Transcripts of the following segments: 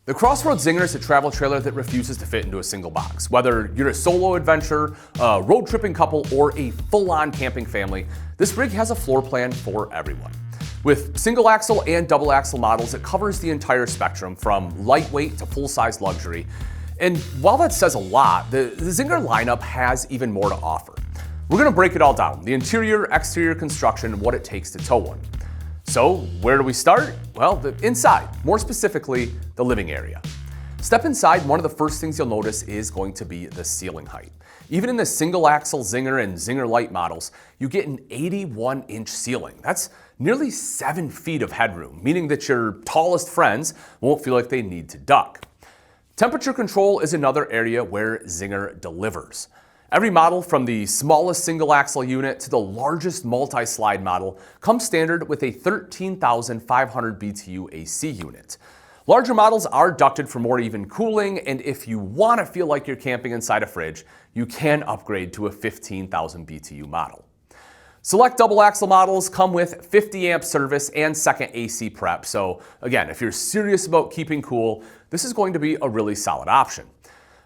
The CrossRoads Zinger is a travel trailer that refuses to fit into a single box. Whether you're a solo adventurer, a road tripping couple, or a full-on camping family, this rig has a floor plan for everyone. With single axle and double axle models, it covers the entire spectrum from lightweight to full-size luxury. And while that says a lot, the Zinger lineup has even more to offer. We're gonna break it all down, the interior, exterior construction, and what it takes to tow one. So where do we start? Well, the inside, more specifically, the living area. Step inside, one of the first things you'll notice is going to be the ceiling height. Even in the single axle Zinger and Zinger Lite models, you get an 81-inch ceiling. That's nearly 7 feet of headroom, meaning that your tallest friends won't feel like they need to duck. Temperature control is another area where Zinger delivers. Every model, from the smallest single axle unit to the largest multi-slide model, comes standard with a 13,500 BTU AC unit. Larger models are ducted for more even cooling, and if you want to feel like you're camping inside a fridge, you can upgrade to a 15,000 BTU model. Select double axle models come with 50 amp service and second AC prep, so again, if you're serious about keeping cool, this is going to be a really solid option.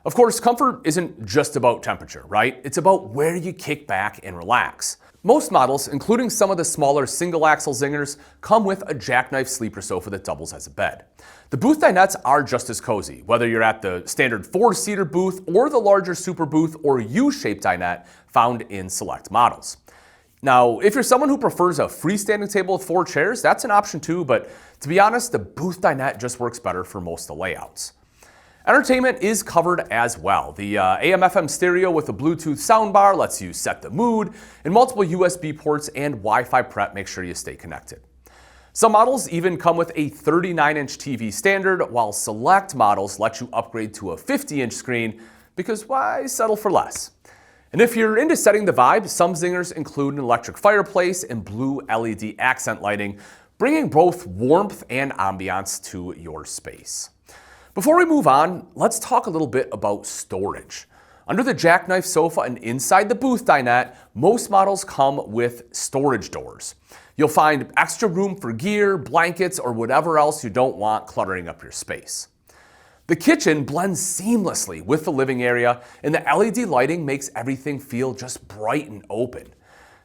Of course, comfort isn't just about temperature, right? It's about where you kick back and relax. Most models, including some of the smaller single axle Zingers, come with a jackknife sleeper sofa that doubles as a bed. The booth dinettes are just as cozy, whether you're at the standard 4-seater booth or the larger super booth or U-shaped dinette found in select models. Now, if you're someone who prefers a freestanding table with 4 chairs, that's an option too, but to be honest, the booth dinette just works better for most of the layouts. Entertainment is covered as well. The AM/FM stereo with a Bluetooth soundbar lets you set the mood, and multiple USB ports and Wi-Fi prep make sure you stay connected. Some models even come with a 39-inch TV standard, while select models let you upgrade to a 50-inch screen, because why settle for less? And if you're into setting the vibe, some Zingers include an electric fireplace and blue LED accent lighting, bringing both warmth and ambiance to your space. Before we move on, let's talk a little bit about storage. Under the jackknife sofa and inside the booth dinette, most models come with storage doors. You'll find extra room for gear, blankets, or whatever else you don't want cluttering up your space. The kitchen blends seamlessly with the living area, and the LED lighting makes everything feel just bright and open.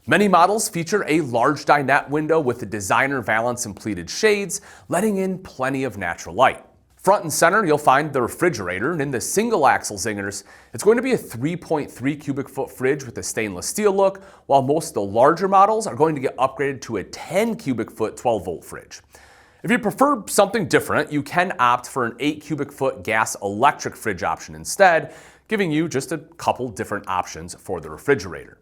Many models feature a large dinette window with the designer valance and pleated shades, letting in plenty of natural light. Front and center, you'll find the refrigerator, and in the single axle Zingers, it's going to be a 3.3 cubic foot fridge with a stainless steel look, while most of the larger models are going to get upgraded to a 10 cubic foot 12-volt fridge. If you prefer something different, you can opt for an 8 cubic foot gas electric fridge option instead, giving you just a couple different options for the refrigerator.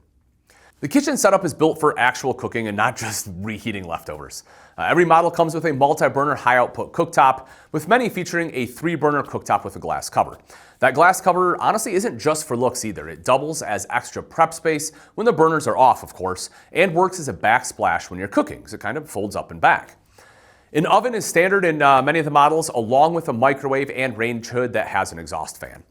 The kitchen setup is built for actual cooking and not just reheating leftovers. Every model comes with a multi-burner high-output cooktop, with many featuring a 3-burner cooktop with a glass cover. That glass cover honestly isn't just for looks either. It doubles as extra prep space when the burners are off, of course, and works as a backsplash when you're cooking, because it kind of folds up and back. An oven is standard in many of the models, along with a microwave and range hood that has an exhaust fan.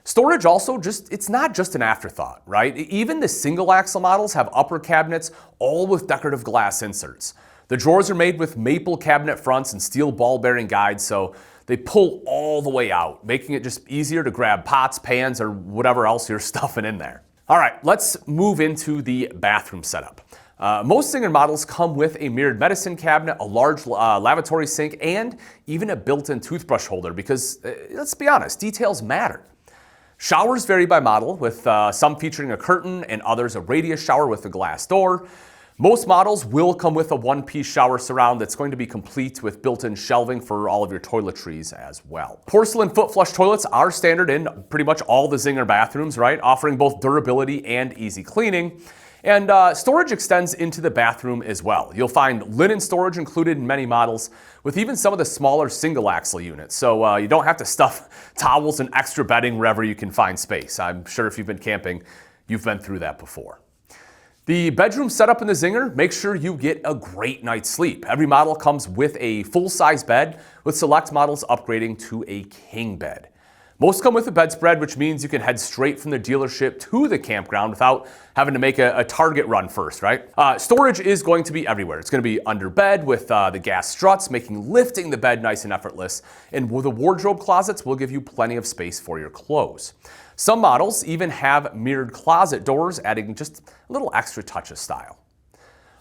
Storage also it's not just an afterthought, right? Even the single axle models have upper cabinets, all with decorative glass inserts. The drawers are made with maple cabinet fronts and steel ball bearing guides, so they pull all the way out, making it just easier to grab pots, pans, or whatever else you're stuffing in there. All right, let's move into the bathroom setup. Most Zinger models come with a mirrored medicine cabinet, a large lavatory sink, and even a built-in toothbrush holder because, let's be honest, details matter. Showers vary by model, with some featuring a curtain and others a radius shower with a glass door. Most models will come with a one-piece shower surround that's going to be complete with built-in shelving for all of your toiletries as well. Porcelain foot flush toilets are standard in pretty much all the Zinger bathrooms, right? Offering both durability and easy cleaning. And storage extends into the bathroom as well. You'll find linen storage included in many models, with even some of the smaller single axle units. So you don't have to stuff towels and extra bedding wherever you can find space. I'm sure if you've been camping, you've been through that before. The bedroom setup in the Zinger makes sure you get a great night's sleep. Every model comes with a full-size bed, with select models upgrading to a king bed. Most come with a bedspread, which means you can head straight from the dealership to the campground without having to make a Target run first, right? Storage is going to be everywhere. It's going to be under bed with the gas struts, making lifting the bed nice and effortless. And the wardrobe closets will give you plenty of space for your clothes. Some models even have mirrored closet doors, adding just a little extra touch of style.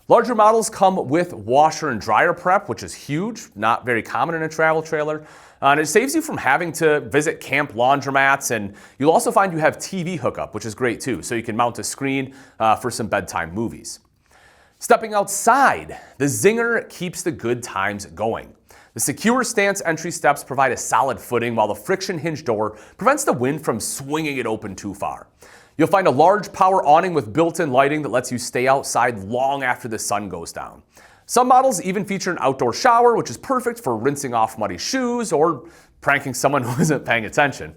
Larger models come with washer and dryer prep, which is huge, not very common in a travel trailer. And it saves you from having to visit camp laundromats, and you'll also find you have TV hookup, which is great too, so you can mount a screen for some bedtime movies. Stepping outside, the Zinger keeps the good times going. The secure stance entry steps provide a solid footing, while the friction hinge door prevents the wind from swinging it open too far. You'll find a large power awning with built-in lighting that lets you stay outside long after the sun goes down. Some models even feature an outdoor shower, which is perfect for rinsing off muddy shoes or pranking someone who isn't paying attention.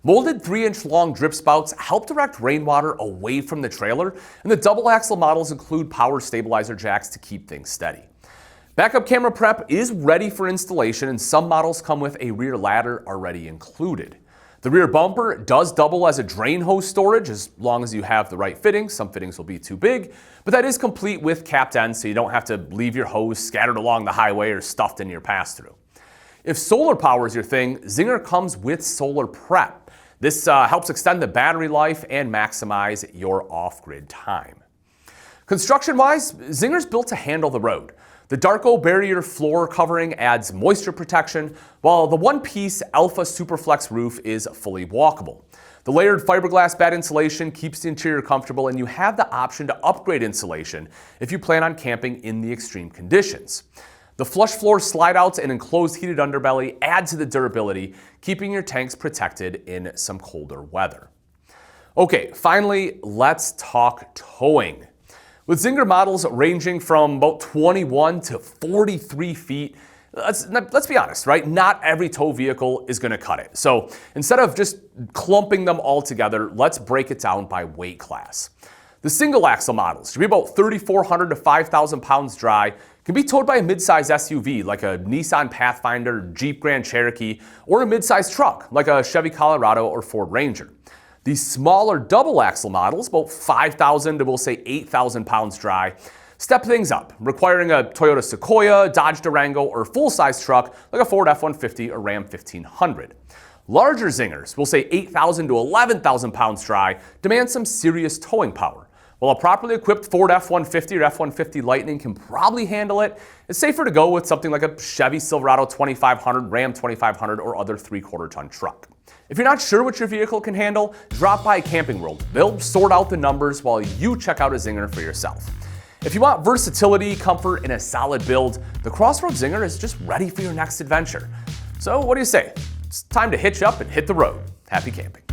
Molded 3-inch long drip spouts help direct rainwater away from the trailer, and the double axle models include power stabilizer jacks to keep things steady. Backup camera prep is ready for installation, and some models come with a rear ladder already included. The rear bumper does double as a drain hose storage as long as you have the right fittings. Some fittings will be too big, but that is complete with capped ends, so you don't have to leave your hose scattered along the highway or stuffed in your pass-through. If solar power is your thing, Zinger comes with solar prep. This helps extend the battery life and maximize your off-grid time. Construction-wise, Zinger's built to handle the road. The Darko barrier floor covering adds moisture protection, while the one-piece Alpha Superflex roof is fully walkable. The layered fiberglass bed insulation keeps the interior comfortable, and you have the option to upgrade insulation if you plan on camping in the extreme conditions. The flush floor slide-outs and enclosed heated underbelly add to the durability, keeping your tanks protected in some colder weather. Okay, finally, let's talk towing. With Zinger models ranging from about 21 to 43 feet, let's be honest, right? Not every tow vehicle is going to cut it. So instead of just clumping them all together, let's break it down by weight class. The single axle models should be about 3,400 to 5,000 pounds dry, can be towed by a midsize SUV like a Nissan Pathfinder, Jeep Grand Cherokee, or a midsize truck like a Chevy Colorado or Ford Ranger. These smaller double axle models, about 5,000 to we'll say 8,000 pounds dry, step things up, requiring a Toyota Sequoia, Dodge Durango, or full-size truck like a Ford F-150 or Ram 1500. Larger Zingers, we'll say 8,000 to 11,000 pounds dry, demand some serious towing power. While a properly equipped Ford F-150 or F-150 Lightning can probably handle it, it's safer to go with something like a Chevy Silverado 2500, Ram 2500, or other 3/4 ton truck. If you're not sure what your vehicle can handle, drop by Camping World. They'll sort out the numbers while you check out a Zinger for yourself. If you want versatility, comfort, and a solid build, the CrossRoads Zinger is just ready for your next adventure. So what do you say? It's time to hitch up and hit the road. Happy camping.